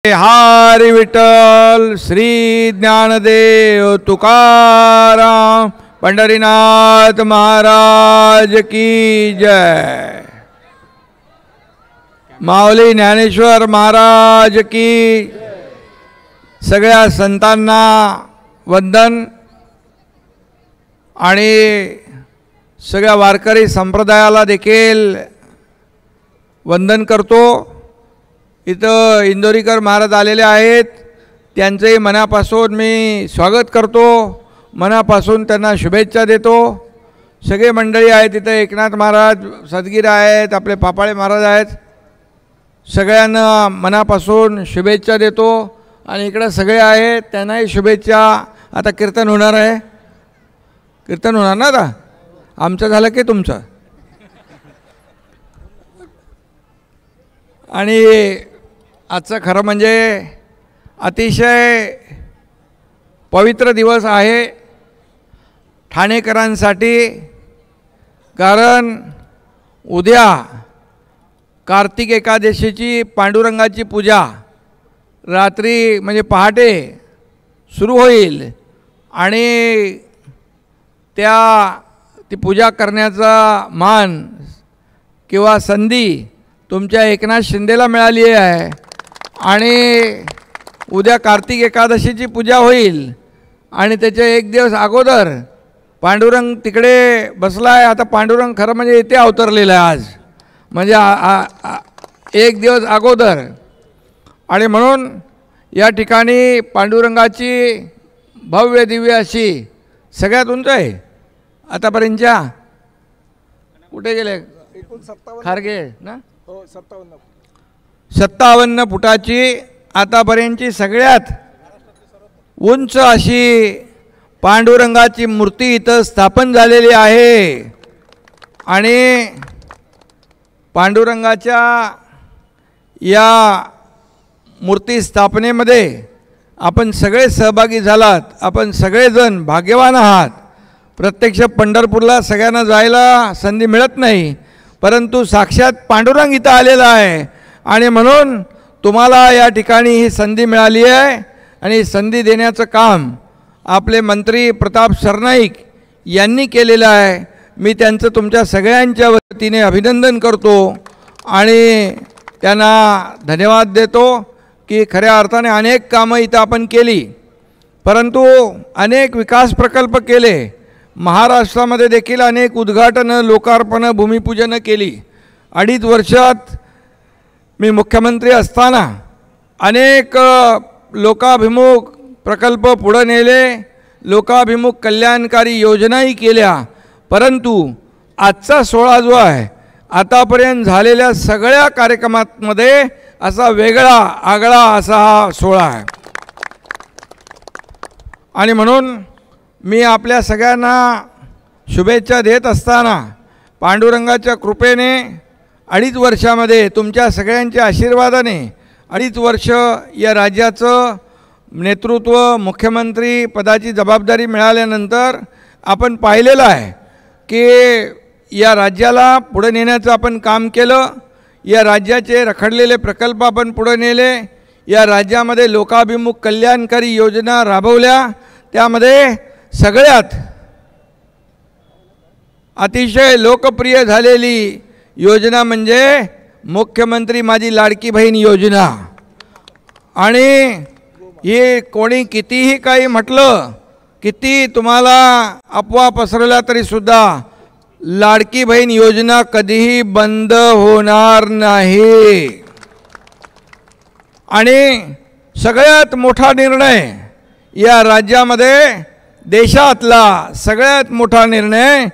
हरी विठ्ठल श्री ज्ञानदेव तुकाराम पंढरीनाथ महाराज की जय। माऊली ज्ञानेश्वर महाराज की। सगळ्या संतांना वंदन आणि सगळ्या वारकरी संप्रदायाला देखील वंदन करतो। इथं इंदोरीकर महाराज आलेले आहेत, त्यांचे मनापासून मी स्वागत करतो, मनापासून त्यांना शुभेच्छा देतो। सगळे मंडळी आहेत तिथं, एकनाथ महाराज सदगीर आहेत, आपले पापाळे महाराज आहेत, सगळ्यांना मनापासून शुभेच्छा देतो। आणि इकडं सगळे आहेत त्यांनाही शुभेच्छा। आता कीर्तन होणार आहे, कीर्तन होणार ना आता, आमचं झालं की तुमचं। आणि आजचं खरं म्हणजे अतिशय पवित्र दिवस आहे ठाणेकरांसाठी, कारण उद्या कार्तिक एकादशीची पांडुरंगाची पूजा रात्री म्हणजे पहाटे सुरू होईल आणि ती पूजा करण्याचा मान किंवा संधी तुमच्या एकनाथ शिंदेला मिळाली आहे। आणि उद्या कार्तिक एकादशीची पूजा होईल आणि त्याच्या एक दिवस अगोदर पांडुरंग तिकडे बसला आहे। आता पांडुरंग खरं म्हणजे इथे अवतरलेला आहे आज, म्हणजे एक दिवस अगोदर। आणि म्हणून या ठिकाणी पांडुरंगाची भव्य दिव्य अशी सगळ्यात उंच आहे आतापर्यंतच्या, कुठे गेले खारगे ना, 57 फुटाची आतापर्यंतची सगळ्यात उंच अशी पांडुरंगाची मूर्ती इथं स्थापन झालेली आहे। आणि पांडुरंगाच्या या मूर्ती स्थापनेमध्ये आपण सगळे सहभागी झालात, आपण सगळेजण भाग्यवान आहात। प्रत्यक्ष पंढरपूरला सगळ्यांना जायला संधी मिळत नाही, परंतु साक्षात पांडुरंग इथं आलेला आहे आणि म्हणून तुम्हाला या ठिकाणी ही संधी मिळाली आहे। आणि संधी देण्याचं काम आपले मंत्री प्रताप सरनाईक यांनी केलेलं आहे। मी त्यांचं तुमच्या सगळ्यांच्या वतीने अभिनंदन करतो आणि त्यांना धन्यवाद देतो की खऱ्या अर्थाने अनेक कामं इथं आपण केली, परंतु अनेक विकास प्रकल्प केले। महाराष्ट्रामध्ये देखील अनेक उद्घाटनं, लोकार्पणं, भूमिपूजनं केली। 2.5 वर्षात मी मुख्यमंत्री असताना अनेक लोकाभिमुख प्रकल्प पुढे नेले, लोकाभिमुख कल्याणकारी योजनाही केल्या। परंतु आजचा सोहळा जो आहे आतापर्यंत झालेल्या सगळ्या कार्यक्रमांमध्ये असा वेगळा आगळा असा हा सोहळा आहे। आणि म्हणून मी आपल्या सगळ्यांना शुभेच्छा देत असताना पांडुरंगाच्या कृपेने 2.5 वर्षामध्ये तुमच्या सगळ्यांच्या आशीर्वादाने 2.5 वर्ष या राज्याचं नेतृत्व, मुख्यमंत्री पदाची जबाबदारी मिळाल्यानंतर आपण पाहिलेलं आहे की या राज्याला पुढे नेण्याचं आपण काम केलं। या राज्याचे रखडलेले प्रकल्प आपण पुढे नेले, या राज्यामध्ये लोकाभिमुख कल्याणकारी योजना राबवल्या। त्यामध्ये सगळ्यात अतिशय लोकप्रिय झालेली योजना म्हणजे मुख्यमंत्री माझी लाडकी बहीण योजना। आणि हे कोणी कितीही काही म्हटलं, किती तुम्हाला अफवा पसरवल्या तरीसुद्धा लाडकी बहीण योजना कधीही बंद होणार नाही। आणि सगळ्यात मोठा निर्णय या राज्यामध्ये, देशातला सगळ्यात मोठा निर्णय,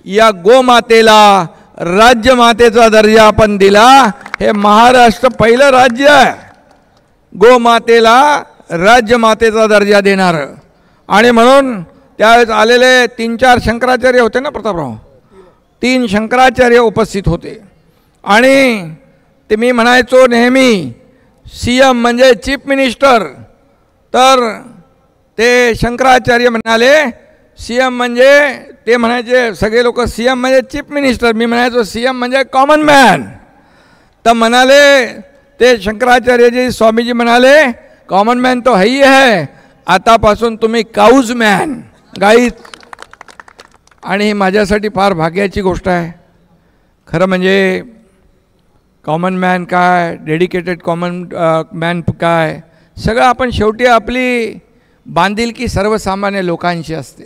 या गोमातेला राज्यमातेचा दर्जा आपण दिला। हे महाराष्ट्र पहिलं राज्य आहे गोमातेला राज्यमातेचा दर्जा देणारं। आणि म्हणून त्यावेळेस आलेले 3-4 शंकराचार्य होते ना प्रतापराव, 3 शंकराचार्य उपस्थित होते। आणि ते मी म्हणायचो नेहमी CM म्हणजे चीफ मिनिस्टर, तर ते शंकराचार्य म्हणाले CM म्हणजे, ते म्हणायचे सगळे लोक CM म्हणजे चीफ मिनिस्टर, मी म्हणायचो CM म्हणजे कॉमन मॅन। तर म्हणाले ते शंकराचार्यजी स्वामीजी म्हणाले कॉमन मॅन तो है ही है, आतापासून तुम्ही काऊज मॅन, गाई. आणि ही माझ्यासाठी फार भाग्याची गोष्ट आहे. खरं म्हणजे कॉमन मॅन काय, डेडिकेटेड कॉमन मॅन काय, सगळं आपण शेवटी आपली बांधिलकी सर्वसामान्य लोकांशी असते.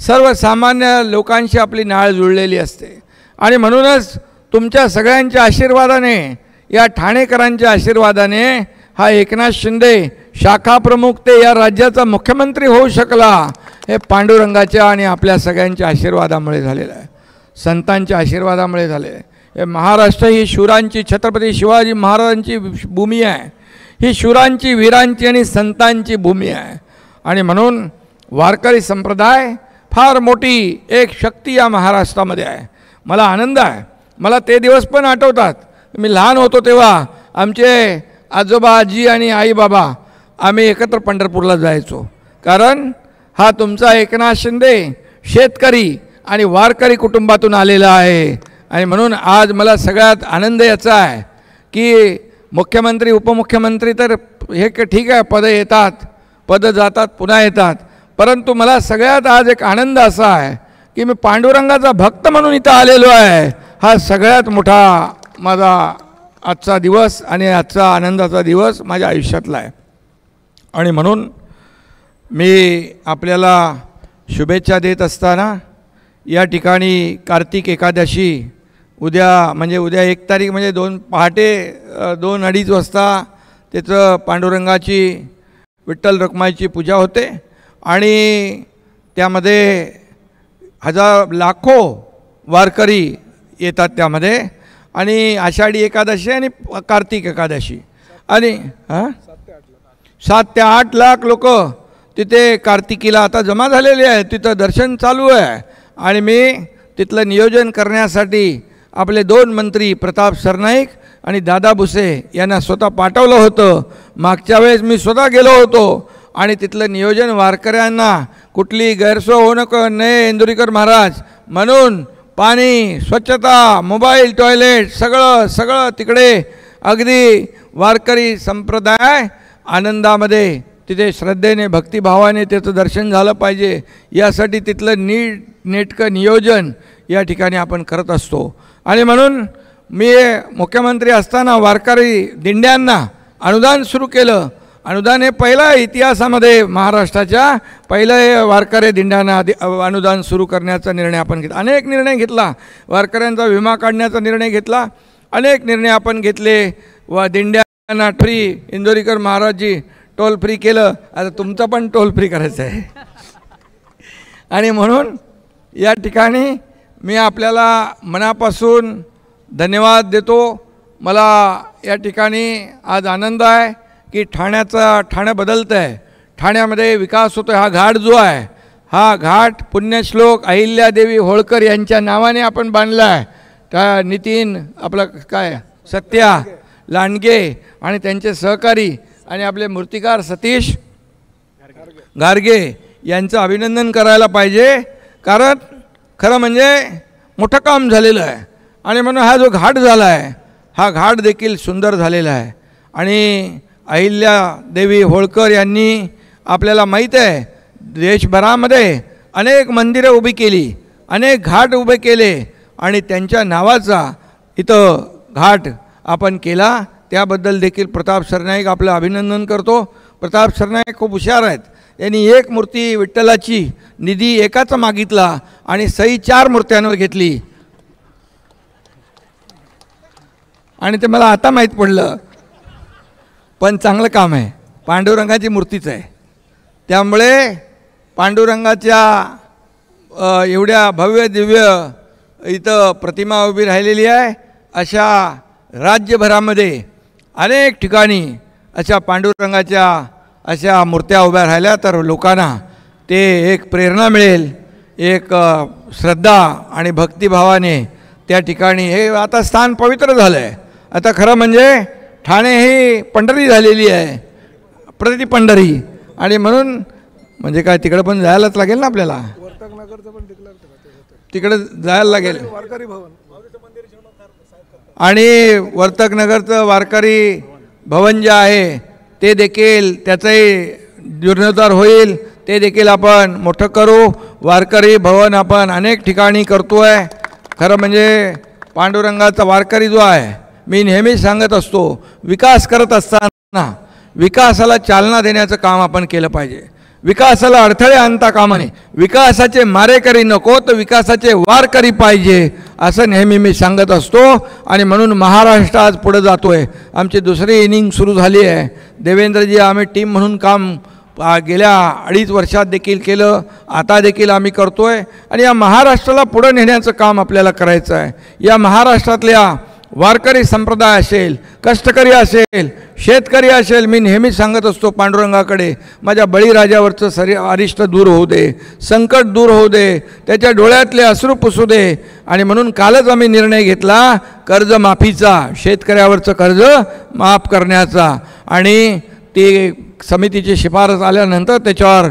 सर्वसामान्य लोकांशी आपली नाळ जुळलेली असते. आणि म्हणूनच तुमच्या सगळ्यांच्या आशीर्वादाने, या ठाणेकरांच्या आशीर्वादाने हा एकनाथ शिंदे शाखा प्रमुख ते या राज्याचा मुख्यमंत्री होऊ शकला. हे पांडुरंगाच्या आणि आपल्या सगळ्यांच्या आशीर्वादामुळे झालेलं आहे, संतांच्या आशीर्वादामुळे झाले आहे. हे महाराष्ट्र ही शूरांची, छत्रपती शिवाजी महाराजांची भूमी आहे. ही शूरांची, वीरांची आणि संतांची भूमी आहे. आणि म्हणून वारकरी संप्रदाय फार मोठी एक शक्ती या महाराष्ट्रामध्ये आहे. मला आनंद आहे. मला ते दिवस पण आठवतात. मी लहान होतो तेव्हा आमचे आजोबा, आजी आणि आई बाबा आम्ही एकत्र पंढरपूरला जायचो. कारण हा तुमचा एकनाथ शिंदे शेतकरी आणि वारकरी कुटुंबातून आलेला आहे. आणि म्हणून आज मला सगळ्यात आनंद याचा आहे की मुख्यमंत्री, उपमुख्यमंत्री तर हे ठीक आहे, पदं येतात, पदं जातात, पुन्हा येतात. परंतु मला सगळ्यात आज एक आनंद असा आहे की मी पांडुरंगाचा भक्त म्हणून इथं आलेलो आहे. हा सगळ्यात मोठा माझा आजचा दिवस आणि आजचा आनंदाचा दिवस माझ्या आयुष्यातला आहे. आणि म्हणून मी आपल्याला शुभेच्छा देत असताना या ठिकाणी कार्तिक एकादशी उद्या, म्हणजे उद्या 1 तारीख, म्हणजे पहाटे 2-2:30 वाजता त्याचं पांडुरंगाची, विठ्ठल रखुमाईची पूजा होते. आणि त्यामध्ये लाखो वारकरी येतात त्यामध्ये. आणि आषाढी एकादशी आणि कार्तिक एकादशी आणि 7 ते 8 लाख लोक तिथे कार्तिकीला आता जमा झालेले आहेत. तिथं दर्शन चालू आहे. आणि मी तिथलं नियोजन करण्यासाठी आपले 2 मंत्री प्रताप सरनाईक आणि दादा भुसे यांना स्वतः पाठवलं होतं. मागच्या वेळेस मी स्वतः गेलो होतो. आणि तिथलं नियोजन वारकऱ्यांना कुठली गैरसोय होऊ नये इंदुरीकर महाराज म्हणून पाणी, स्वच्छता, मोबाईल, टॉयलेट सगळं तिकडे अगदी वारकरी संप्रदाय आनंदामध्ये तिथे श्रद्धेने, भक्तिभावाने त्याचं दर्शन झालं पाहिजे, यासाठी तिथलं नेटकं नियोजन या ठिकाणी आपण करत असतो. आणि म्हणून मी मुख्यमंत्री असताना वारकरी दिंड्यांना अनुदान सुरू केलं. अनुदान हे पहिलं इतिहासामध्ये महाराष्ट्राच्या पहिलं वारकरी दिंड्यांना अनुदान सुरू करण्याचा निर्णय आपण घेतला. अनेक निर्णय घेतला. वारकऱ्यांचा विमा काढण्याचा निर्णय घेतला. अनेक निर्णय आपण घेतले. व दिंड्यांना फ्री, इंदोरीकर महाराजजी टोल फ्री केलं. आता तुमचं पण टोल फ्री करायचं आहे. आणि म्हणून या ठिकाणी मी आपल्याला मनापासून धन्यवाद देतो. मला या ठिकाणी आज आनंद आहे की ठाणं बदलतं आहे. ठाण्यामध्ये विकास होतो आहे. हा घाट जो आहे, हा घाट पुण्यश्लोक अहिल्यादेवी होळकर यांच्या नावाने आपण बांधला आहे. त्या नितीन, आपलं काय सत्या लांडगे आणि त्यांचे सहकारी आणि आपले मूर्तिकार सतीश गारगे यांचं अभिनंदन करायला पाहिजे. कारण खरं म्हणजे मोठं काम झालेलं आहे. आणि म्हणून हा जो घाट झाला आहे, हा घाट देखील सुंदर झालेला आहे. आणि अहिल्यादेवी होळकर यांनी, आपल्याला माहीत आहे, देशभरामध्ये अनेक मंदिरं उभी केली, अनेक घाट उभे केले. आणि त्यांच्या नावाचा इथं घाट आपण केला. त्याबद्दल देखील प्रताप सरनाईक आपलं अभिनंदन करतो. प्रताप सरनाईक खूप हुशार आहेत. यांनी 1 मूर्ती विठ्ठलाची निधी एकाचा मागितला आणि सही 4 मूर्त्यांवर घेतली. आणि ते मला आता माहीत पडलं. पण चांगलं काम आहे. पांडुरंगाची मूर्तीच आहे. त्यामुळे पांडुरंगाच्या एवढ्या भव्य दिव्य इथं प्रतिमा उभी राहिलेली आहे. अशा राज्यभरामध्ये अनेक ठिकाणी अशा पांडुरंगाच्या अशा मूर्त्या उभ्या राहिल्या तर लोकांना ते एक प्रेरणा मिळेल, एक श्रद्धा आणि भक्तिभावाने त्या ठिकाणी हे आता स्थान पवित्र झालं आहे. आता खरं म्हणजे ठाणे ही पंढरी झालेली आहे, प्रति पंढरी. आणि म्हणून म्हणजे काय तिकडे पण जायलाच लागेल ना आपल्याला, तिकडे जायला लागेल. आणि वर्तकनगरचं वारकरी भवन जे आहे ते देखील त्याचाही जीर्णोद्धार होईल, ते देखील आपण मोठं करू. वारकरी भवन आपण अनेक ठिकाणी करतो आहे. खरं म्हणजे पांडुरंगाचा वारकरी जो आहे, मी नेहमीच सांगत असतो, विकास करत असताना विकासाला चालना देण्याचं काम आपण केलं पाहिजे. विकासाला अडथळे आणता कामा नये. विकासाचे मारेकरी नको तर विकासाचे वारकरी पाहिजे, असं नेहमी मी सांगत असतो. आणि म्हणून महाराष्ट्र आज पुढे जातो आहे. आमची दुसरी इनिंग सुरू झाली आहे. देवेंद्रजी, आम्ही टीम म्हणून काम गेल्या 2.5 वर्षात देखील केलं, आता देखील आम्ही करतो आहे. आणि या महाराष्ट्राला पुढं नेण्याचं काम आपल्याला करायचं आहे. या महाराष्ट्रातल्या वारकरी संप्रदाय असेल, कष्टकरी असेल, शेतकरी असेल, मी नेहमी सांगत असतो पांडुरंगाकडे, माझ्या बळीराजावरचं अरिष्ट दूर होऊ दे, संकट दूर होऊ दे, त्याच्या डोळ्यातले अश्रू पुसू दे. आणि म्हणून कालच आम्ही निर्णय घेतला कर्जमाफीचा, शेतकऱ्यावरचं कर्ज माफ करण्याचा. आणि ती समितीची शिफारस आल्यानंतर त्याच्यावर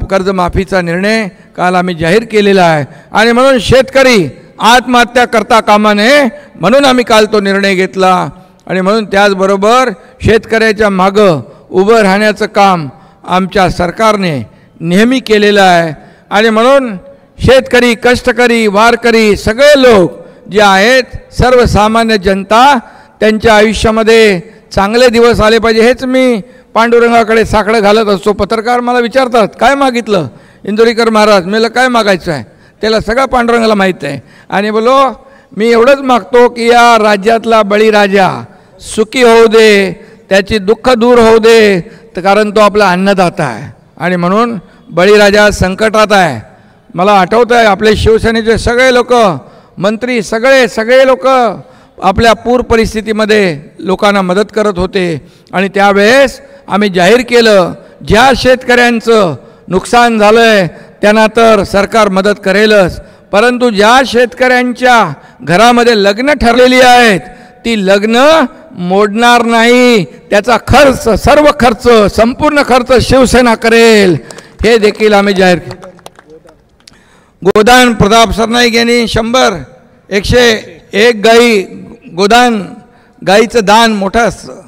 कर्जमाफीचा निर्णय काल आम्ही जाहीर केलेला आहे. आणि म्हणून शेतकरी आत्महत्या करता कामा नये म्हणून आम्ही काल तो निर्णय घेतला. आणि म्हणून त्याचबरोबर शेतकऱ्याच्या मागं उभं राहण्याचं काम आमच्या सरकारने नेहमी केलेलं आहे. आणि म्हणून शेतकरी, कष्टकरी, वारकरी सगळे लोक जे आहेत, सर्वसामान्य जनता, त्यांच्या आयुष्यामध्ये चांगले दिवस आले पाहिजे, हेच मी पांडुरंगाकडे साकडं घालत असतो. पत्रकार मला विचारतात, काय मागितलं इंदोरीकर महाराज? मला काय मागायचं आहे? त्याला सगळं पांडुरंगाला माहीत आहे. आणि बोलो, मी एवढंच मागतो की या राज्यातला बळीराजा सुखी होऊ दे, त्याची दुःख दूर होऊ दे, तर कारण तो आपला अन्नदाता आहे. आणि म्हणून बळीराजा संकटात आहे. मला आठवतं आहे, आपले शिवसेनेचे सगळे लोक, मंत्री, सगळे लोक आपल्या पूर परिस्थितीमध्ये लोकांना मदत करत होते. आणि त्यावेळेस आम्ही जाहीर केलं, ज्या शेतकऱ्यांचं नुकसान झालं आहे त्यांना तर सरकार मदत करेलच, परंतु ज्या शेतकऱ्यांच्या घरामध्ये लग्न ठरलेली आहेत ती लग्न मोडणार नाही. त्याचा खर्च, सर्व खर्च, संपूर्ण खर्च शिवसेना करेल, हे देखील आम्ही जाहीर केलं. गोदान प्रताप सरनाईक यांनी 101 गाई, गोदान गाईचं दान मोठं असतं.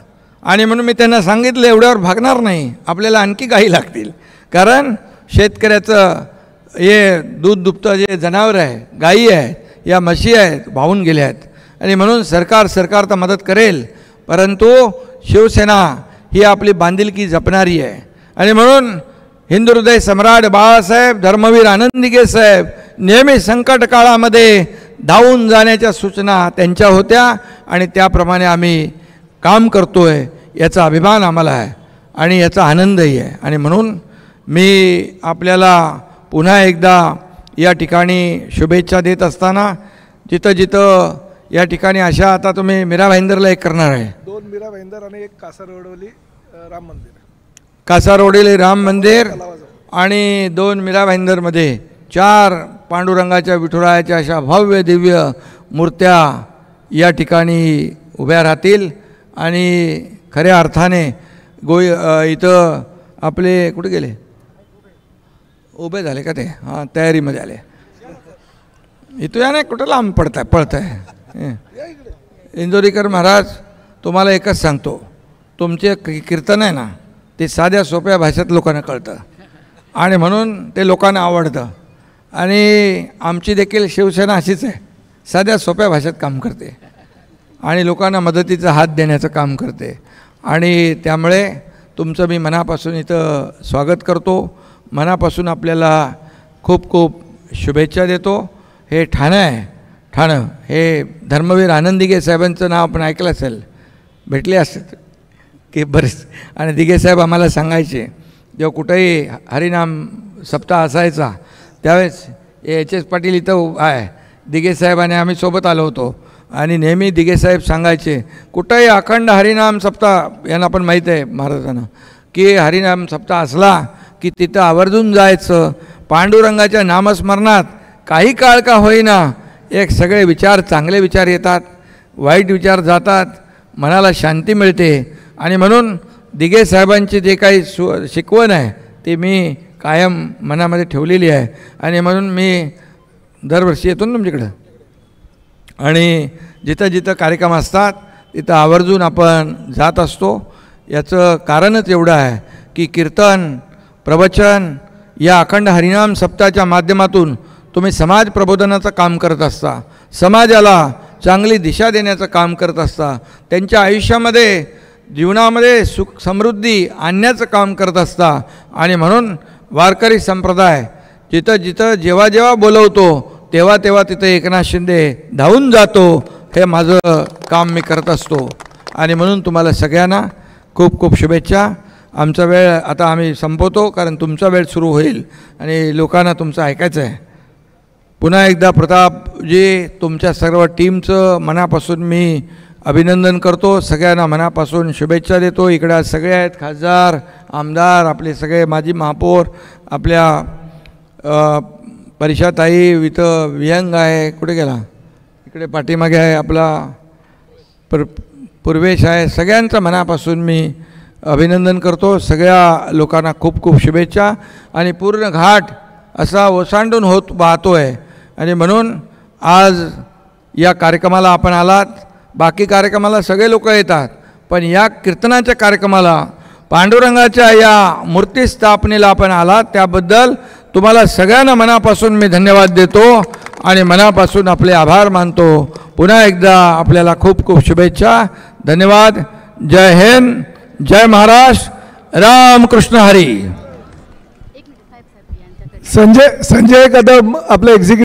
आणि म्हणून मी त्यांना सांगितलं, एवढ्यावर भागणार नाही, आपल्याला आणखी गाई लागतील. कारण शेतकऱ्याचं हे दूध दुभतं जे जनावर आहे, गायी आहेत, या म्हशी आहेत, वाहून गेल्या आहेत. आणि म्हणून सरकार तर मदत करेल, परंतु शिवसेना ही आपली बांधिलकी जपणारी आहे. आणि म्हणून हिंदू हृदय सम्राट बाळासाहेब, धर्मवीर आनंद दिघे साहेब नेहमी संकट काळामध्ये धावून जाण्याच्या सूचना त्यांच्या होत्या. आणि त्याप्रमाणे आम्ही काम करतो आहे, याचा अभिमान आम्हाला आहे आणि याचा आनंदही आहे. आणि म्हणून मी आपल्याला पुन्हा एकदा या ठिकाणी शुभेच्छा देत असताना, जिथं या ठिकाणी अशा, आता तुम्ही मीरा भाईंदरला एक करणार आहे, 2 मीरा भाईंदर आणि 1 कासारवडवली राम मंदिर, कासारवडीले राम मंदिर आणि 2 मीरा भाईंदरमध्ये 4 पांडुरंगाच्या, विठुरायाच्या अशा भव्य दिव्य मूर्त्या या ठिकाणी उभ्या राहतील. आणि खऱ्या अर्थाने इथं आपले कुठे गेले, उभे झाले का ते? हां, तयारीमध्ये आले. इथं या नाही, कुठं लांब पळत आहे. इंदोरीकर महाराज, तुम्हाला एकच सांगतो, तुमचे कीर्तन आहे ना, ते साध्या सोप्या भाषेत लोकांना कळतं आणि म्हणून ते लोकांना आवडतं. आणि आमची देखील शिवसेना अशीच आहे, साध्या सोप्या भाषेत काम करते आणि लोकांना मदतीचा हात देण्याचं काम करते. आणि त्यामुळे तुमचं मी मनापासून इथं स्वागत करतो, मनापासून आपल्याला खूप खूप शुभेच्छा देतो. हे ठाणं आहे, ठाणं हे धर्मवीर आनंद दिघे साहेबांचं नाव आपण ऐकलं असेल, भेटले असते की बरेच. आणि दिघे साहेब आम्हाला सांगायचे, जेव्हा कुठेही हरिनाम सप्ताह असायचा त्यावेळेस HS पाटील इथं आहे, दिघे साहेब आणि आम्ही सोबत आलो होतो. आणि नेहमी दिघे साहेब सांगायचे, कुठंही अखंड हरिनाम सप्ताह, यांना पण माहीत आहे महाराजांना, की हरिनाम सप्ताह असला की तिथं आवर्जून जायचं. पांडुरंगाच्या नामस्मरणात काही काळ का होईना एक सगळे विचार, चांगले विचार येतात, वाईट विचार जातात, मनाला शांती मिळते. आणि म्हणून दिघे साहेबांची जे काही शिकवण आहे ती मी कायम मनामध्ये ठेवलेली आहे. आणि म्हणून मी दरवर्षी येतो ना तुमच्याकडं, आणि जिथं जिथं कार्यक्रम असतात तिथं आवर्जून आपण जात असतो. याचं कारणच एवढं आहे की कीर्तन प्रवचन या अखंड हरिनाम सप्ताहाच्या माध्यमातून तुम्ही समाज प्रबोधनाचं काम करत असता, समाजाला चांगली दिशा देण्याचं काम करत असता, त्यांच्या आयुष्यामध्ये जीवनामध्ये सुख समृद्धी आणण्याचं काम करत असता. आणि म्हणून वारकरी संप्रदाय जिथं जिथं जेव्हा जेव्हा बोलवतो तेव्हा तेव्हा तिथं एकनाथ शिंदे धावून जातो. हे माझं काम मी करत असतो. आणि म्हणून तुम्हाला सगळ्यांना खूप खूप शुभेच्छा. आमचा वेळ आता आम्ही संपवतो, कारण तुमचा वेळ सुरू होईल आणि लोकांना तुमचं ऐकायचं आहे. पुन्हा एकदा प्रतापजी तुमच्या सर्व टीमचं मनापासून मी अभिनंदन करतो. सगळ्यांना मनापासून शुभेच्छा देतो. इकडे आज सगळे आहेत, खासदार, आमदार, आपले सगळे माजी महापौर, आपल्या परिषाताई, इथं विहंग आहे, कुठे गेला, इकडे पाठीमागे आहे आपला पूर्वेश आहे. सगळ्यांचं मनापासून मी अभिनंदन करतो. सगळ्या लोकांना खूप खूप शुभेच्छा. आणि पूर्ण घाट असा ओसांडून वाहतो आहे. आणि म्हणून आज या कार्यक्रमाला आपण आलात. बाकी कार्यक्रमाला सगळे लोक येतात, पण या कीर्तनाच्या कार्यक्रमाला पांडुरंगाच्या या मूर्ती स्थापनेला आपण आलात, त्याबद्दल तुम्हाला सगळ्यांना मनापासून मी धन्यवाद देतो आणि मनापासून आपले आभार मानतो. पुन्हा एकदा आपल्याला खूप खूप शुभेच्छा. धन्यवाद. जय हिंद, जय महाराष्ट्र, रामकृष्ण हरी. संजय कदम आपले एक्झिक्युटिव्ह